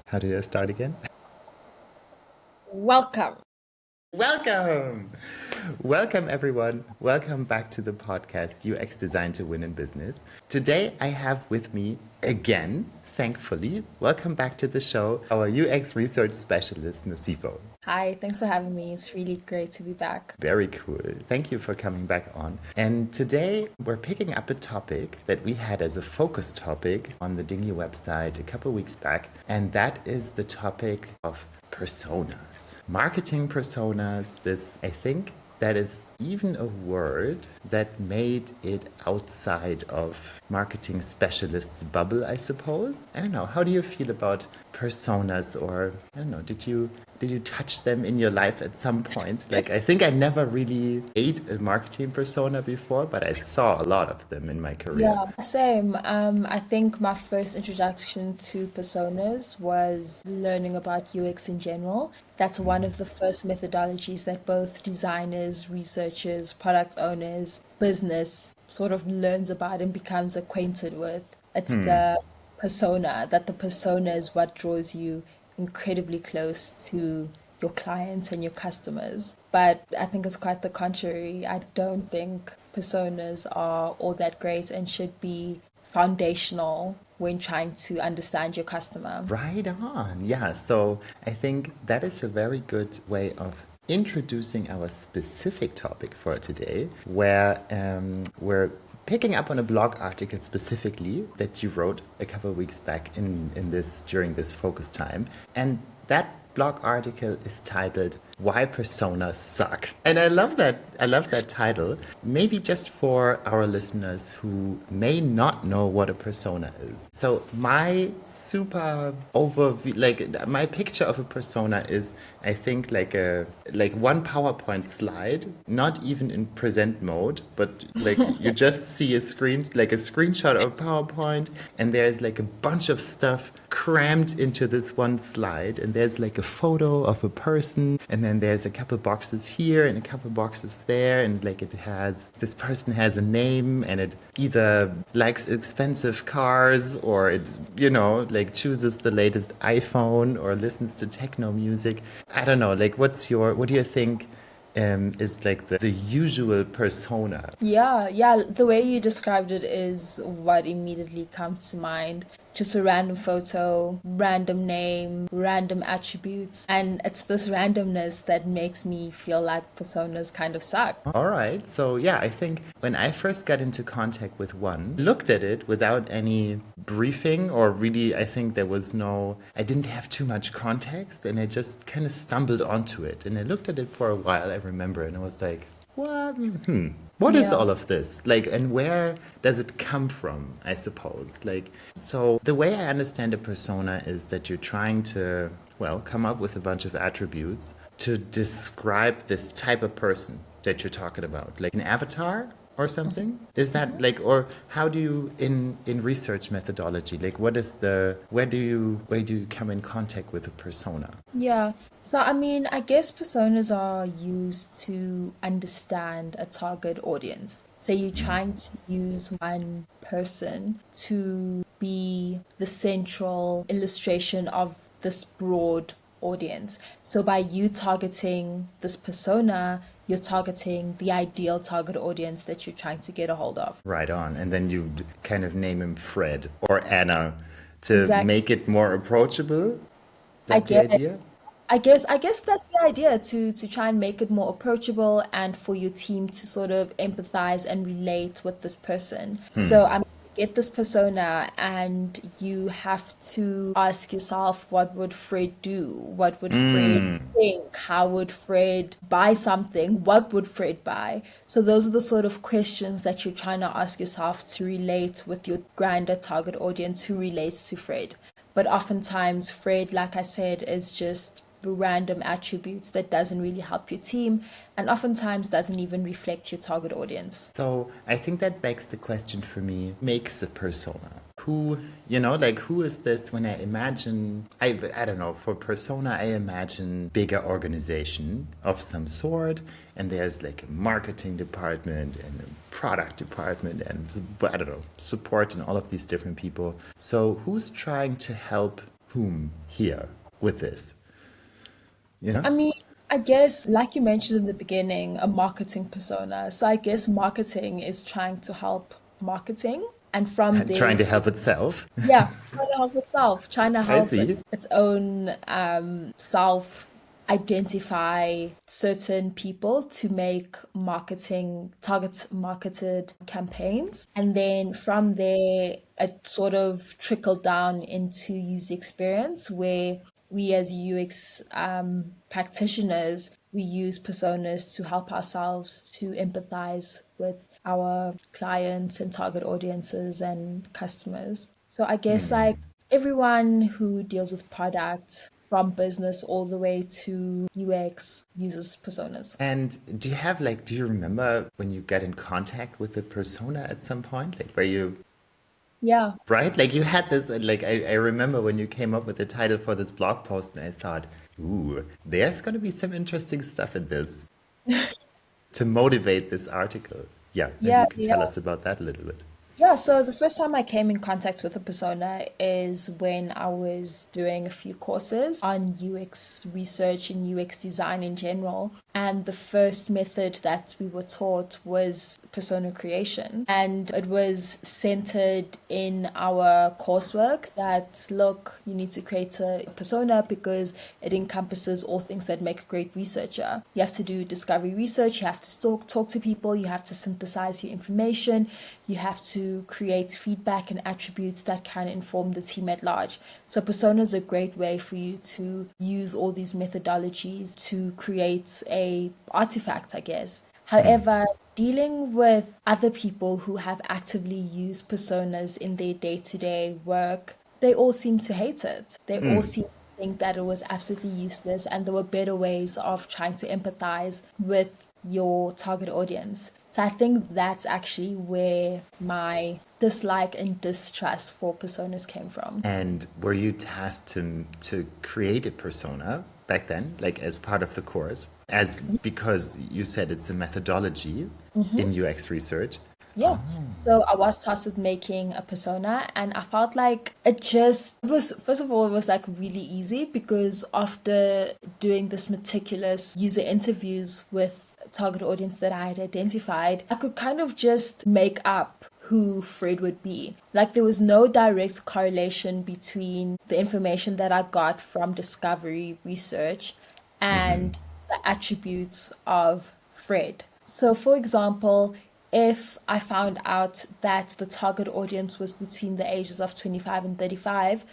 How do I start again? Welcome. Welcome! Welcome, everyone. Welcome back to the podcast UX Design to Win in Business. Today, I have with me again, thankfully, welcome back to the show, our UX research specialist, Nosipho. Hi, thanks for having me. It's really great to be back. Very cool. Thank you for coming back on. And today we're picking up a topic that we had as a focus topic on the Dingy website a couple weeks back, and that is the topic of personas. Marketing personas, this, I think, that is even a word that made it outside of marketing specialists' bubble, I suppose. I don't know. How do you feel about personas, or I don't know, did you touch them in your life at some point? Like, I think I never really ate a marketing persona before, but I saw a lot of them in my career. Yeah, same. I think my first introduction to personas was learning about UX in general. That's one of the first methodologies that both designers, researchers, product owners, business sort of learns about and becomes acquainted with. It's the persona, that the persona is what draws you incredibly close to your clients and your customers. But I think it's quite the contrary. I don't think personas are all that great and should be foundational when trying to understand your customer. Right on. Yeah. So I think that is a very good way of introducing our specific topic for today, where we're picking up on a blog article specifically that you wrote a couple of weeks back in this during this focus time. And that blog article is titled "Why Personas Suck." And I love that title. Maybe just for our listeners who may not know what a persona is. So my super overview, like my picture of a persona is, I think, like one PowerPoint slide, not even in present mode, but like you just see a screen, like a screenshot of PowerPoint, and there's like a bunch of stuff crammed into this one slide, and there's like a photo of a person, and then there's a couple boxes here and a couple boxes there, and like this person has a name, and it either likes expensive cars, or it, like chooses the latest iPhone, or listens to techno music. I don't know, like what do you think is like the usual persona? Yeah, the way you described it is what immediately comes to mind. Just a random photo, random name, random attributes. And it's this randomness that makes me feel like personas kind of suck. All right. So, yeah, I think when I first got into contact with one, looked at it without any briefing, or really, I think I didn't have too much context, and I just kind of stumbled onto it. And I looked at it for a while, I remember, and I was like, what? What is Yeah. all of this? Like, and where does it come from, I suppose? Like, so the way I understand a persona is that you're trying to, well, come up with a bunch of attributes to describe this type of person that you're talking about, like an avatar or something. Is that like, or how do you in research methodology, like what is the where do you come in contact with a persona? Yeah. So, I mean, I guess personas are used to understand a target audience. So, you're trying to use one person to be the central illustration of this broad audience. So, by you targeting this persona, you're targeting the ideal target audience that you're trying to get a hold of. Right on. And then you kind of name him Fred or Anna to Exactly. make it more approachable. Is I that the idea? guess. I guess that's the idea to try and make it more approachable and for your team to sort of empathize and relate with this person. So I'm get this persona and you have to ask yourself, what would Fred do? What would Fred think? How would Fred buy something? What would Fred buy? So those are the sort of questions that you're trying to ask yourself to relate with your grander target audience who relates to Fred. But oftentimes, Fred, like I said, is just random attributes that doesn't really help your team and oftentimes doesn't even reflect your target audience. So I think that begs the question for me, makes a persona? Who, like who is this when I imagine, I don't know, for persona, I imagine bigger organization of some sort, and there's like a marketing department and a product department and, I don't know, support and all of these different people. So who's trying to help whom here with this? You know? I mean, I guess, like you mentioned in the beginning, a marketing persona. So I guess marketing is trying to help marketing. And from there, Trying to help itself. yeah, trying to help itself, trying to I help see. its own self identify certain people to make target marketed campaigns. And then from there, it sort of trickled down into user experience where we as UX practitioners, we use personas to help ourselves to empathize with our clients and target audiences and customers. So I guess like everyone who deals with product from business all the way to UX uses personas. And do you remember when you get in contact with the persona at some point? Like where you, Yeah. right? Like you had this, I remember when you came up with the title for this blog post and I thought, ooh, there's going to be some interesting stuff in this to motivate this article. Yeah, maybe Yeah, you can tell yeah. us about that a little bit. Yeah, so the first time I came in contact with a persona is when I was doing a few courses on UX research and UX design in general. And the first method that we were taught was persona creation. And it was centered in our coursework that, look, you need to create a persona because it encompasses all things that make a great researcher. You have to do discovery research, you have to talk to people, you have to synthesize your information, you have to create feedback and attributes that can inform the team at large. So persona is a great way for you to use all these methodologies to create a artifact, I guess. However, dealing with other people who have actively used personas in their day-to-day work, they all seem to hate it. They all seem to think that it was absolutely useless and there were better ways of trying to empathize with your target audience. So I think that's actually where my dislike and distrust for personas came from. And were you tasked to create a persona back then, like as part of the course, as because you said it's a methodology in UX research? Yeah. So I was tasked with making a persona and I felt like it was, first of all, it was like really easy because after doing this meticulous user interviews with target audience that I had identified, I could kind of just make up who Fred would be. Like there was no direct correlation between the information that I got from discovery research and the attributes of Fred. So for example, if I found out that the target audience was between the ages of 25 and 35,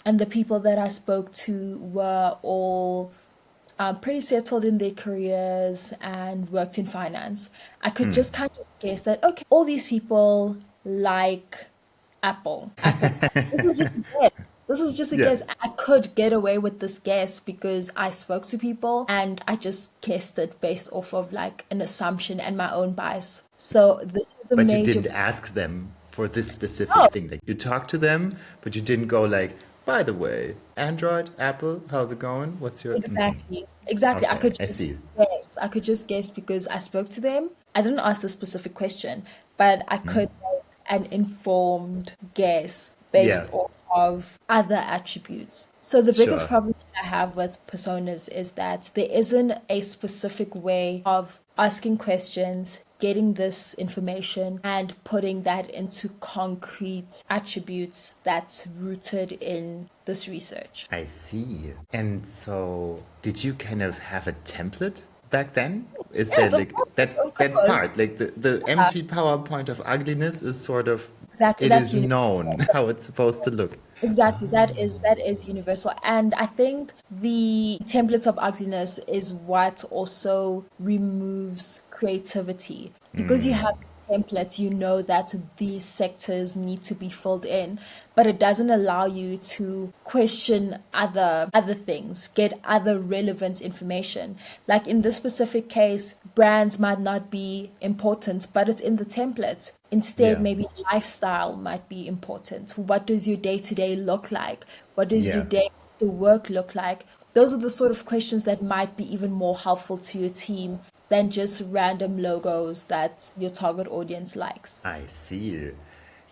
and the people that I spoke to were all pretty settled in their careers and worked in finance, I could just kind of guess that, okay, all these people like Apple. This is just a guess. This is just a Yeah. guess. I could get away with this guess because I spoke to people and I just guessed it based off of like an assumption and my own bias. So this is a But you major. didn't ask them for this specific Oh, thing. Like you talked to them, but you didn't go like, by the way, Android, Apple, how's it going? What's your exactly. Exactly. I Okay, could I just see. guess. I could just guess because I spoke to them. I didn't ask the specific question, but I could make an informed guess Yeah, based off of other attributes. So the biggest sure. problem that I have with personas is that there isn't a specific way of asking questions, getting this information, and putting that into concrete attributes that's rooted in this research. I see. And so, did you kind of have a template back then? Is Yes, that of like course, of that's course. part like the Yeah, empty PowerPoint of ugliness is sort of exactly. it That's is universal. known how it's supposed to look. Exactly. That is universal. And I think the template of ugliness is what also removes creativity. Because you have templates, you know that these sectors need to be filled in, but it doesn't allow you to question other things, get other relevant information. Like in this specific case, brands might not be important, but it's in the template. Instead, Yeah. maybe lifestyle might be important. What does your day to day look like? What does your Yeah. day to work look like? Those are the sort of questions that might be even more helpful to your team than just random logos that your target audience likes. I see.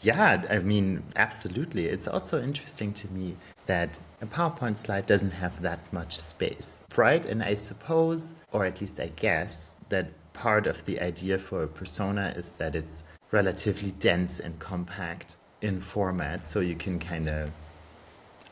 Yeah, I mean, absolutely. It's also interesting to me that a PowerPoint slide doesn't have that much space, right? And I suppose, or at least I guess, that part of the idea for a persona is that it's relatively dense and compact in format, so you can kind of,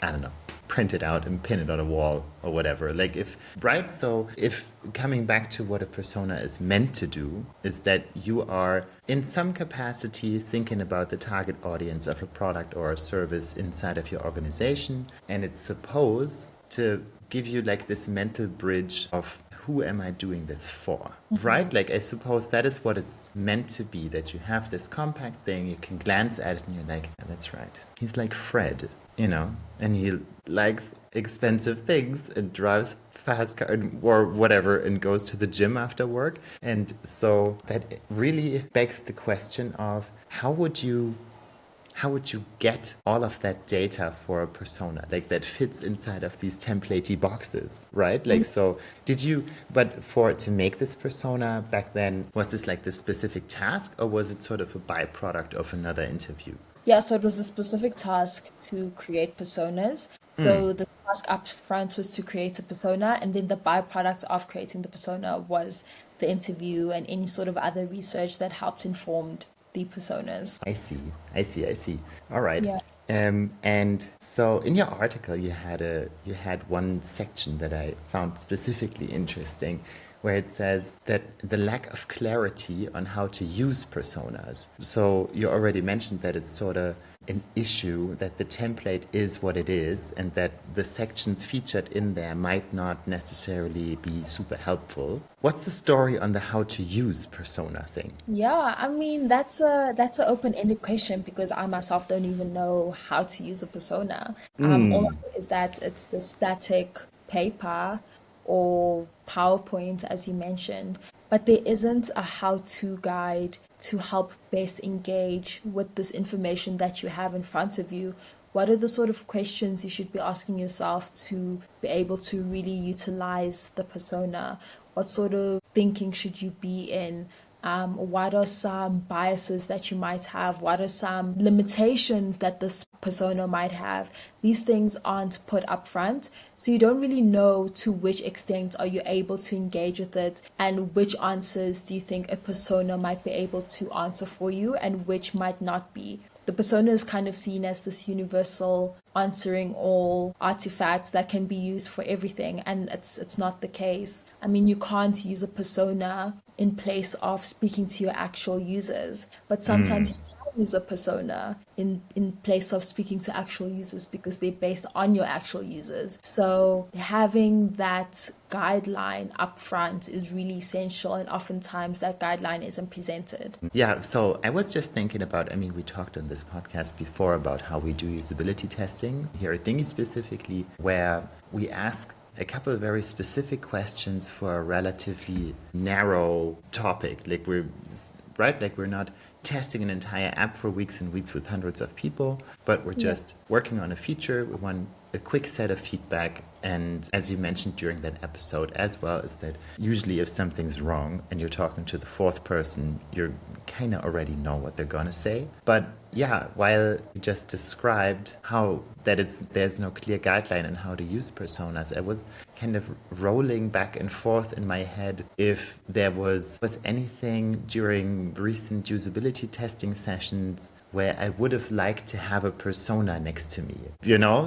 I don't know, print it out and pin it on a wall or whatever. Like right? So if coming back to what a persona is meant to do is that you are in some capacity thinking about the target audience of a product or a service inside of your organization. And it's supposed to give you like this mental bridge of who am I doing this for, right? Like, I suppose that is what it's meant to be, that you have this compact thing, you can glance at it and you're like, "Yeah, that's right. He's like Fred, and he likes expensive things and drives fast car or whatever and goes to the gym after work." And so that really begs the question of how would you get all of that data for a persona, like that fits inside of these templatey boxes, right? Like, so but to make this persona back then, was this like the specific task or was it sort of a byproduct of another interview? Yeah, so it was a specific task to create personas. So the task up front was to create a persona, and then the byproduct of creating the persona was the interview and any sort of other research that helped inform the personas. I see. All right. Yeah. And so in your article, you had one section that I found specifically interesting, where it says that the lack of clarity on how to use personas. So you already mentioned that it's sort of an issue, that the template is what it is and that the sections featured in there might not necessarily be super helpful. What's the story on the how to use persona thing? Yeah, I mean that's an open-ended question because I myself don't even know how to use a persona. All I know is that it's the static paper or PowerPoint, as you mentioned, but there isn't a how-to guide to help best engage with this information that you have in front of you. What are the sort of questions you should be asking yourself to be able to really utilize the persona? What sort of thinking should you be in? What are some biases that you might have? What are some limitations that this persona might have? These things aren't put up front, so you don't really know to which extent are you able to engage with it and which answers do you think a persona might be able to answer for you and which might not be. The persona is kind of seen as this universal answering all artifacts that can be used for everything, and it's not the case. I mean, you can't use a persona in place of speaking to your actual users, but sometimes you can use a persona in place of speaking to actual users because they're based on your actual users. So having that guideline up front is really essential, and oftentimes that guideline isn't presented. Yeah, so I was just thinking about, I mean, we talked on this podcast before about how we do usability testing here at Dingy specifically, where we ask a couple of very specific questions for a relatively narrow topic. Like we're not testing an entire app for weeks and weeks with hundreds of people, but we're just working on a feature. We want a quick set of feedback. And as you mentioned during that episode as well, is that usually if something's wrong and you're talking to the fourth person, you kind of already know what they're going to say. But yeah, while you just described how there's no clear guideline on how to use personas, I was kind of rolling back and forth in my head if there was anything during recent usability testing sessions where I would have liked to have a persona next to me,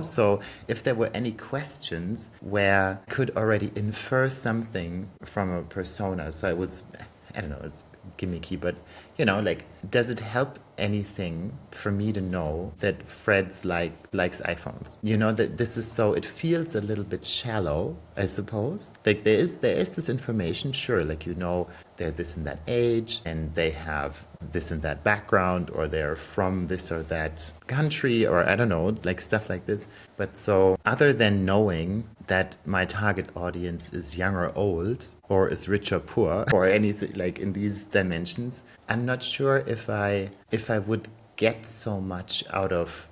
So if there were any questions where I could already infer something from a persona, so I don't know, it's gimmicky, but like, does it help anything for me to know that Fred's likes iPhones? That this is so, it feels a little bit shallow, I suppose. Like there is this information, sure, like they're this and that age and they have this and that background, or they're from this or that country, or I don't know, like stuff like this. But so other than knowing that my target audience is young or old, or is rich or poor, or anything like in these dimensions, I'm not sure if I would get so much out of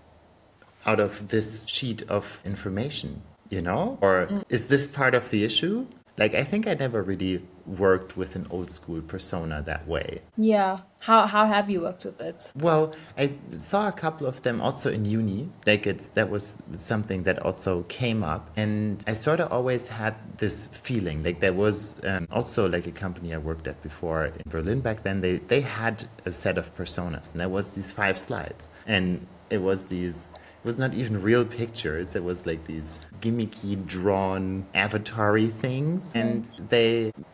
this sheet of information, Or is this part of the issue? Like, I think I never really worked with an old school persona that way. Yeah. How have you worked with it? Well, I saw a couple of them also in uni. That was something that also came up, and I sort of always had this feeling like there was also like a company I worked at before in Berlin back then. They had a set of personas, and there was these 5 slides, and it was these. It was not even real pictures. It was like these gimmicky, drawn, avatar-y things, and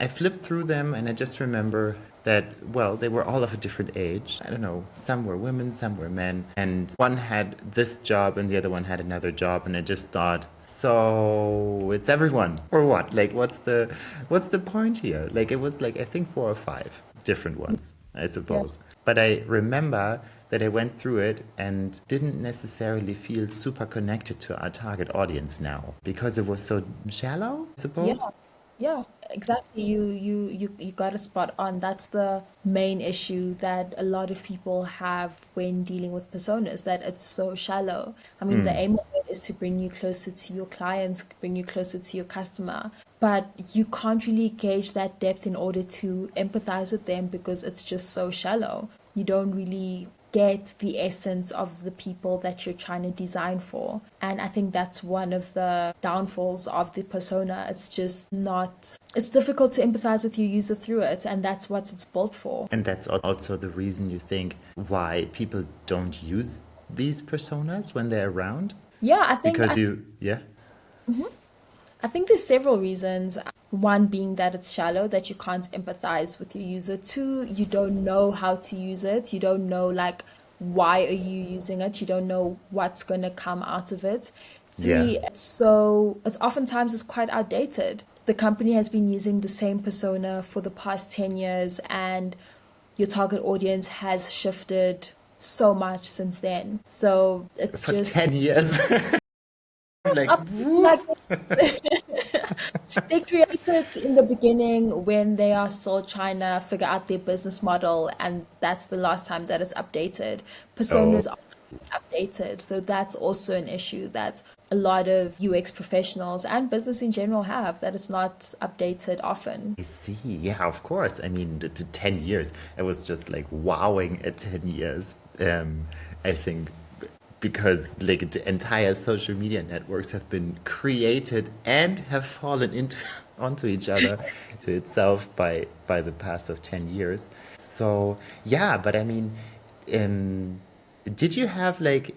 I flipped through them, and I just remember that, well, they were all of a different age. I don't know, some were women, some were men, and one had this job and the other one had another job, and I just thought, so it's everyone or what? Like, what's the point here? Like, it was like, I think 4 or 5 different ones, I Yeah. suppose. But I remember that I went through it and didn't necessarily feel super connected to our target audience now because it was so shallow, I Yeah. suppose. Yeah, exactly. You got a spot on. That's the main issue that a lot of people have when dealing with personas, that it's so shallow. I mean, the aim of it is to bring you closer to your clients, bring you closer to your customer, but you can't really gauge that depth in order to empathize with them because it's just so shallow. You don't really get the essence of the people that you're trying to design for. And I think that's one of the downfalls of the persona. It's just not, it's difficult to empathize with your user through it. And that's what it's built for. And that's also the reason you think why people don't use these personas when they're around? Yeah, Because yeah? I think there's several reasons. One being that it's shallow, that you can't empathize with your user. Two, you don't know how to use it. You don't know, like, why are you using it? You don't know what's going to come out of it. Yeah. Three, it's oftentimes it's quite outdated. The company has been using the same persona for the past 10 years, and your target audience has shifted so much since then. So it's For just 10 years. it's Like, up, woof. like they created in the beginning when they are still trying to figure out their business model, and that's the last time that it's updated. Oh, Personas are updated, so that's also an issue that a lot of UX professionals and business in general have, that it's not updated often. I see. Yeah, of course. I mean, the 10 years, I was just like wowing at 10 years. I think because like the entire social media networks have been created and have fallen into onto each other to itself by the past of 10 years. So yeah, but I mean, um, did you have like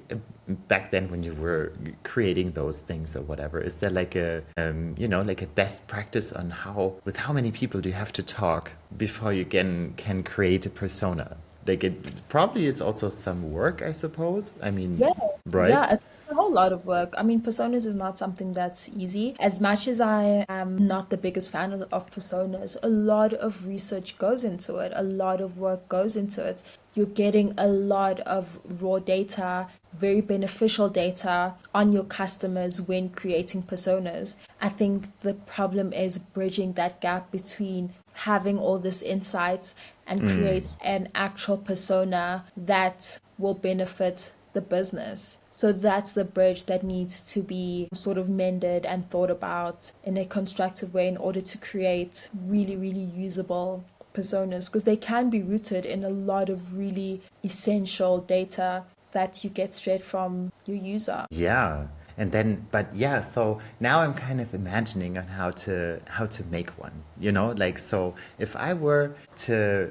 back then when you were creating those things or whatever, is there like a like a best practice on how many people do you have to talk before you can create a persona? Like it probably is also some work, I suppose. I mean, Yeah, right? yeah, it's a whole lot of work. I mean, personas is not something that's easy. As much as I am not the biggest fan of personas, a lot of research goes into it, a lot of work goes into it. You're getting a lot of raw data, very beneficial data on your customers when creating personas. I think the problem is bridging that gap between having all this insights and create an actual persona that will benefit the business. So that's the bridge that needs to be sort of mended and thought about in a constructive way in order to create really, really usable personas, because they can be rooted in a lot of really essential data that you get straight from your user. Yeah. And then, but yeah, so now I'm kind of imagining on how to make one, like, so if I were to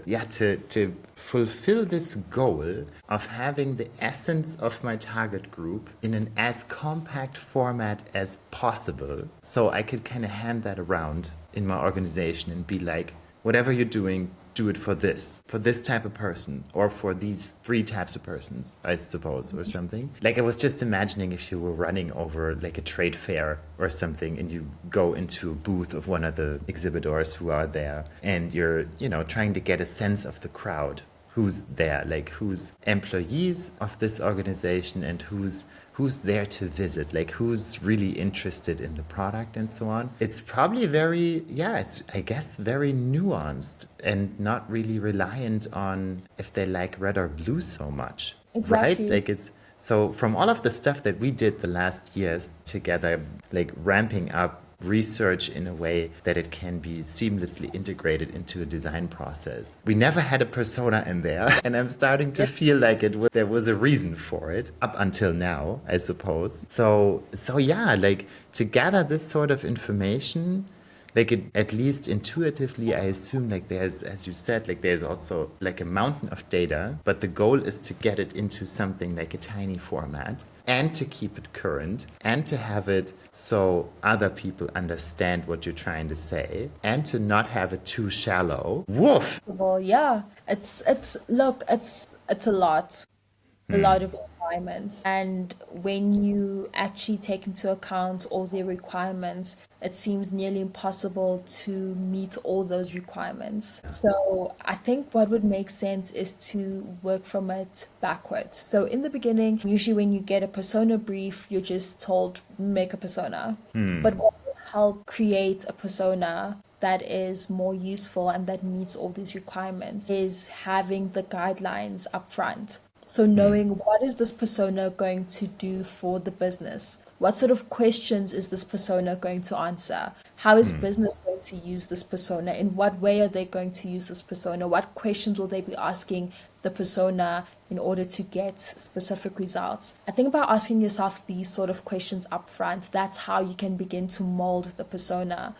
fulfill this goal of having the essence of my target group in an as compact format as possible, so I could kind of hand that around in my organization and be like, whatever you're doing, do it for this type of person, or for these 3 types of persons, I suppose, or something. Like I was just imagining if you were running over like a trade fair or something, and you go into a booth of one of the exhibitors who are there, and you're, trying to get a sense of the crowd, who's there, like who's employees of this organization and who's there to visit, like who's really interested in the product and so on. It's probably it's I guess very nuanced and not really reliant on if they like red or blue so much, right? Exactly. Like it's so from all of the stuff that we did the last years together, like ramping up research in a way that it can be seamlessly integrated into a design process. We never had a persona in there, and I'm starting to feel like there was a reason for it up until now, I suppose. So yeah, like to gather this sort of information, like at least intuitively, I assume like there's, as you said, like there's also like a mountain of data, but the goal is to get it into something like a tiny format and to keep it current and to have it so other people understand what you're trying to say and to not have it too shallow. Woof! Well, yeah, it's a lot of requirements. And when you actually take into account all the requirements, it seems nearly impossible to meet all those requirements. So I think what would make sense is to work from it backwards. So in the beginning, usually when you get a persona brief, you're just told, make a persona. But what will help create a persona that is more useful and that meets all these requirements is having the guidelines up front. So knowing what is this persona going to do for the business? What sort of questions is this persona going to answer? How is business going to use this persona? In what way are they going to use this persona? What questions will they be asking the persona in order to get specific results? I think about asking yourself these sort of questions up front, that's how you can begin to mold the persona.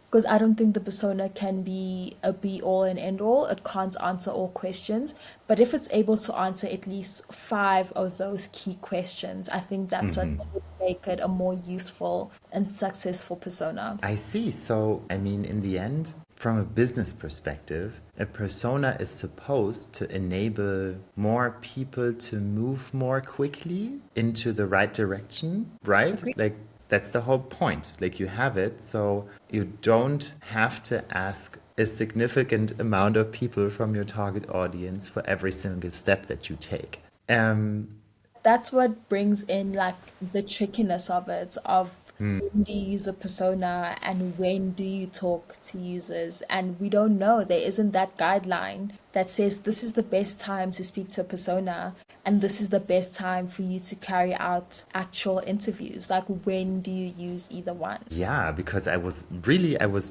Because I don't think the persona can be a be all and end all. It can't answer all questions. But if it's able to answer at least 5 of those key questions, I think that's what would make it a more useful and successful persona. I see. So, I mean, in the end, from a business perspective, a persona is supposed to enable more people to move more quickly into the right direction, right? Agreed. Like, that's the whole point. Like you have it, so you don't have to ask a significant amount of people from your target audience for every single step that you take. That's what brings in like the trickiness of it, of when do you use a persona and when do you talk to users. And we don't know. There isn't that guideline that says this is the best time to speak to a persona and this is the best time for you to carry out actual interviews. Like when do you use either one? Yeah, because I was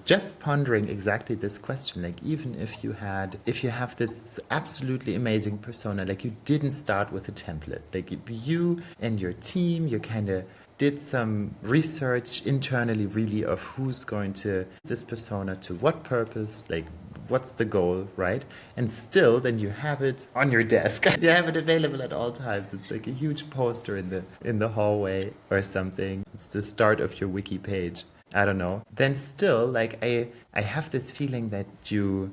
just pondering exactly this question. Like even if you have this absolutely amazing persona, like you didn't start with a template, like you and your team, you kind of did some research internally really of who's going to this persona to what purpose, like what's the goal, right? And still then you have it on your desk. You have it available at all times. It's like a huge poster in the hallway or something. It's the start of your wiki page. I don't know. Then still, like I have this feeling that you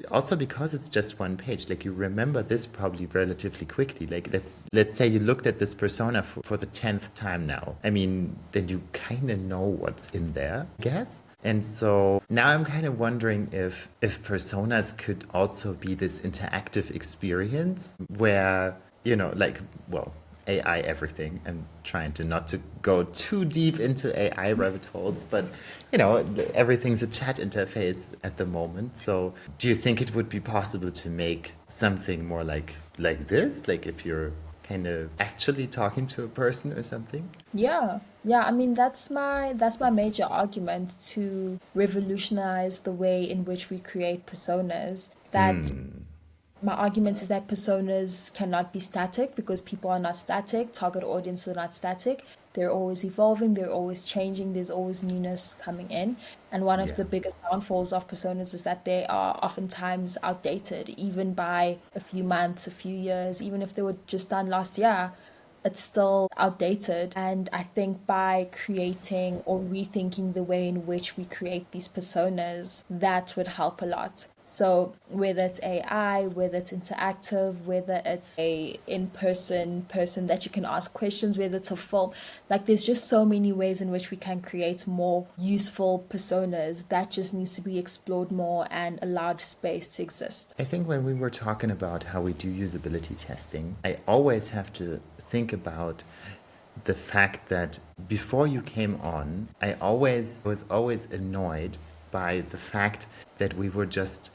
also, because it's just one page, like you remember this probably relatively quickly. Like let's say you looked at this persona for the 10th time now. I mean, then you kind of know what's in there, I guess. And so now I'm kind of wondering if personas could also be this interactive experience where, you know, like, well, AI everything. I'm trying to not to go too deep into AI rabbit holes, but you know, everything's a chat interface at the moment. So do you think it would be possible to make something more like this? Like if you're kind of actually talking to a person or something? Yeah. Yeah, I mean that's my major argument to revolutionize the way in which we create personas. That my argument is that personas cannot be static because people are not static, target audiences are not static. They're always evolving, they're always changing, there's always newness coming in. And one of Yeah. the biggest downfalls of personas is that they are oftentimes outdated, even by a few months, a few years, even if they were just done last year. It's still outdated. And I think by creating or rethinking the way in which we create these personas, that would help a lot. So whether it's AI, whether it's interactive, whether it's a in-person person that you can ask questions, whether it's a film, like there's just so many ways in which we can create more useful personas that just needs to be explored more and allowed space to exist. I think when we were talking about how we do usability testing, I always have to think about the fact that before you came on, I was always annoyed by the fact that we were just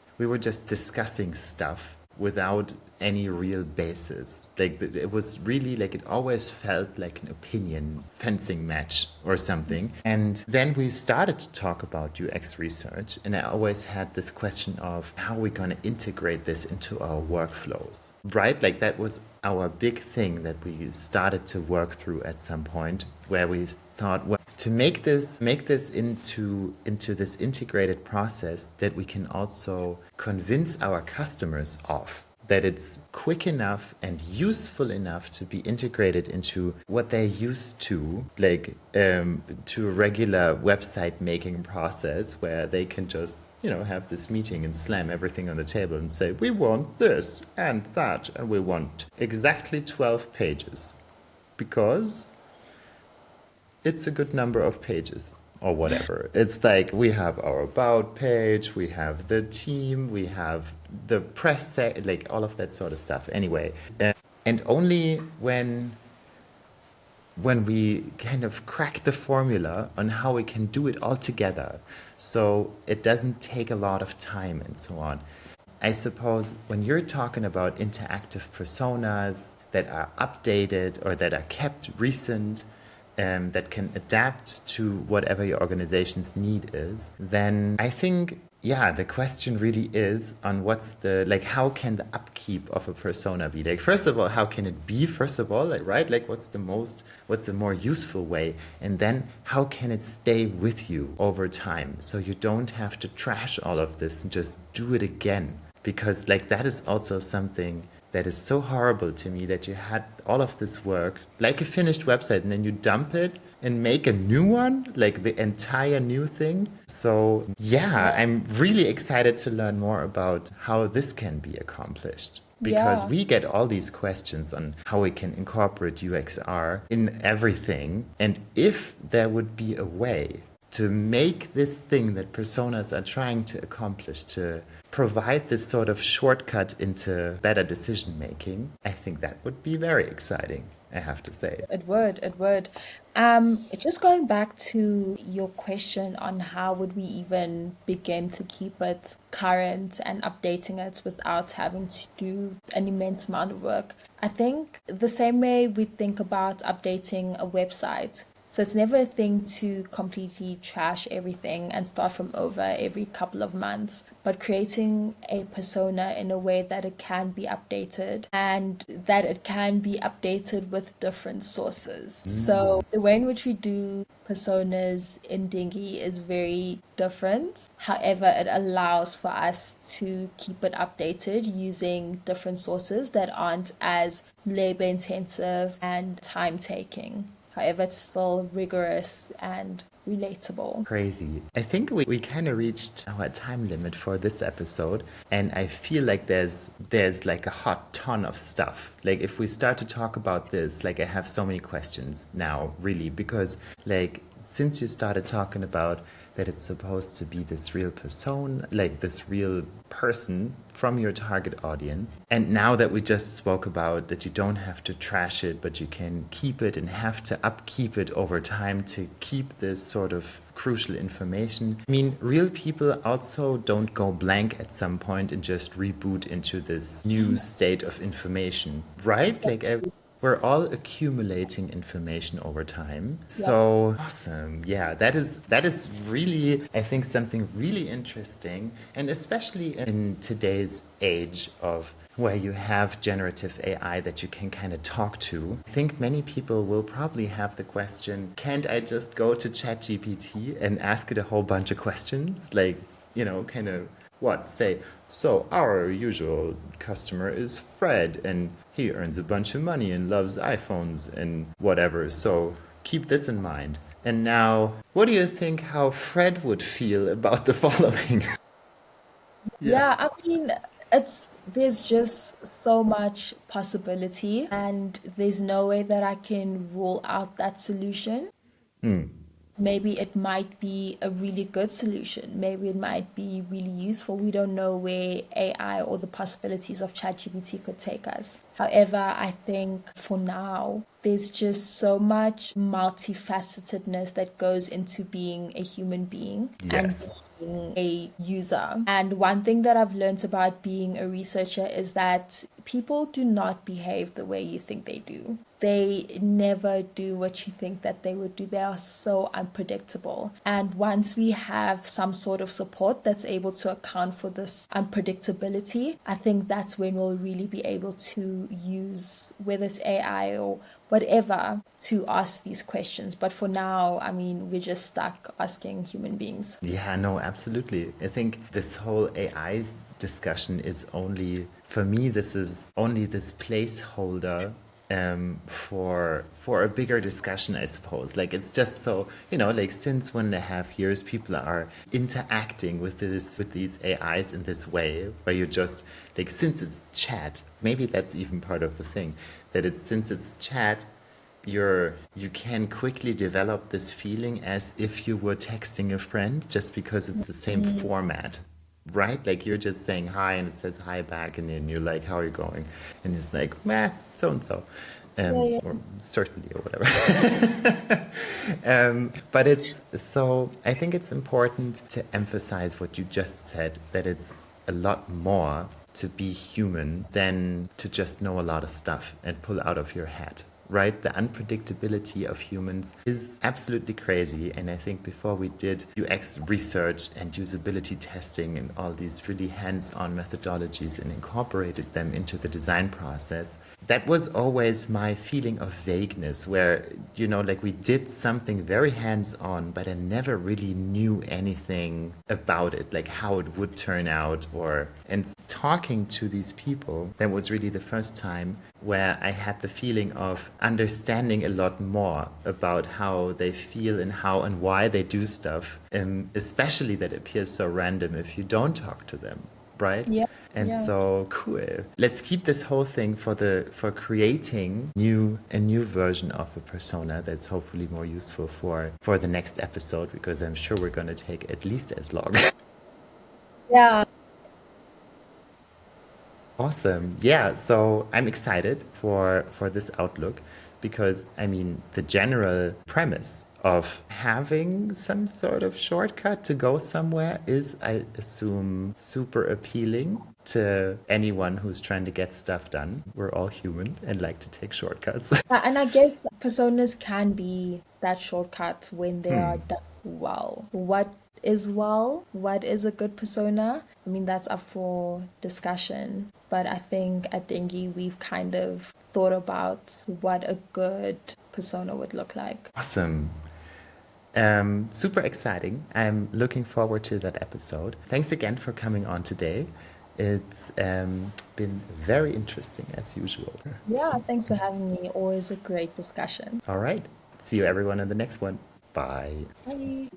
discussing stuff without any real basis. Like it was really like it always felt like an opinion fencing match or something. And then we started to talk about UX research, and I always had this question of how we're going to integrate this into our workflows, right? Like that was our big thing that we started to work through at some point, where we thought, well, to make this into this integrated process that we can also convince our customers of, that it's quick enough and useful enough to be integrated into what they're used to, like to a regular website making process where they can just, have this meeting and slam everything on the table and say, we want this and that, and we want exactly 12 pages because it's a good number of pages or whatever. It's like we have our about page, we have the team, we have the press, like all of that sort of stuff. Anyway, and only when we kind of crack the formula on how we can do it all together, so it doesn't take a lot of time and so on. I suppose when you're talking about interactive personas that are updated or that are kept recent, that can adapt to whatever your organization's need is, then I think, the question really is on how can the upkeep of a persona be? Like, first of all, how can it be, first of all, like, right? Like, what's the more useful way? And then how can it stay with you over time? So you don't have to trash all of this and just do it again. Because like that is also something that is so horrible to me, that you had all of this work, like a finished website, and then you dump it and make a new one, like the entire new thing. So I'm really excited to learn more about how this can be accomplished. Because we get all these questions on how we can incorporate UXR in everything. And if there would be a way to make this thing that personas are trying to accomplish, to provide this sort of shortcut into better decision making, I think that would be very exciting, I have to say. It would. Just going back to your question on how would we even begin to keep it current and updating it without having to do an immense amount of work. I think the same way we think about updating a website. So it's never a thing to completely trash everything and start from over every couple of months, but creating a persona in a way that it can be updated and that it can be updated with different sources. So the way in which we do personas in Dingy is very different. However, it allows for us to keep it updated using different sources that aren't as labor intensive and time taking. However, it's still rigorous and relatable. Crazy. I think we kind of reached our time limit for this episode, and I feel like there's like a hot ton of stuff. Like if we start to talk about this, like I have so many questions now, really, because like since you started talking about that it's supposed to be this real persona, like this real person from your target audience. And now that we just spoke about that you don't have to trash it, but you can keep it and have to upkeep it over time to keep this sort of crucial information. I mean, real people also don't go blank at some point and just reboot into this new state of information, right? Like we're all accumulating information over time. So awesome. Yeah, that is really, I think, something really interesting. And especially in today's age of where you have generative AI that you can kind of talk to, I think many people will probably have the question, can't I just go to ChatGPT and ask it a whole bunch of questions? Like, kind of say, so our usual customer is Fred and he earns a bunch of money and loves iPhones and whatever. So keep this in mind. And now, what do you think how Fred would feel about the following? Yeah, I mean, there's just so much possibility, and there's no way that I can rule out that solution. maybe it might be a really good solution. Maybe it might be really useful. We don't know where AI or the possibilities of ChatGPT could take us. However, I think for now, there's just so much multifacetedness that goes into being a human being and Yes. being a user. And one thing that I've learned about being a researcher is that people do not behave the way you think they do. They never do what you think that they would do. They are so unpredictable. And once we have some sort of support that's able to account for this unpredictability, I think that's when we'll really be able to use, whether it's AI or whatever, to ask these questions. But for now, I mean, we're just stuck asking human beings. Yeah, no, absolutely. I think this whole AI discussion is only, for me, this is only this placeholder for a bigger discussion, I suppose. Like it's just so, like since 1.5 years, people are interacting with these AIs in this way, where you just like since it's chat, maybe that's even part of the thing, that it's since it's chat, you can quickly develop this feeling as if you were texting a friend just because it's the same format, right? Like you're just saying hi and it says hi back, and then you're like, how are you going? And it's like, meh, so and so. Yeah, yeah. Or certainly or whatever. But it's so I think it's important to emphasize what you just said, that it's a lot more to be human than to just know a lot of stuff and pull out of your head. Right? The unpredictability of humans is absolutely crazy. And I think before we did UX research and usability testing and all these really hands-on methodologies and incorporated them into the design process, that was always my feeling of vagueness, where, like we did something very hands-on, but I never really knew anything about it, like how it would turn out, and talking to these people, that was really the first time where I had the feeling of understanding a lot more about how they feel and how and why they do stuff, especially that appears so random if you don't talk to them, right? Yeah. And Yeah. so cool. Let's keep this whole thing for creating a new version of a persona that's hopefully more useful for the next episode, because I'm sure we're going to take at least as long. Yeah. Awesome. Yeah, so I'm excited for this outlook, because I mean the general premise of having some sort of shortcut to go somewhere is, I assume, super appealing to anyone who's trying to get stuff done. We're all human and like to take shortcuts. And I guess personas can be that shortcut when they are done well. What is well? What is a good persona? I mean, that's up for discussion. But I think at Dengi, we've kind of thought about what a good persona would look like. Awesome. Super exciting. I'm looking forward to that episode. Thanks again for coming on today. It's been very interesting as usual. Yeah, thanks for having me. Always a great discussion. All right. See you everyone in the next one. Bye. Bye.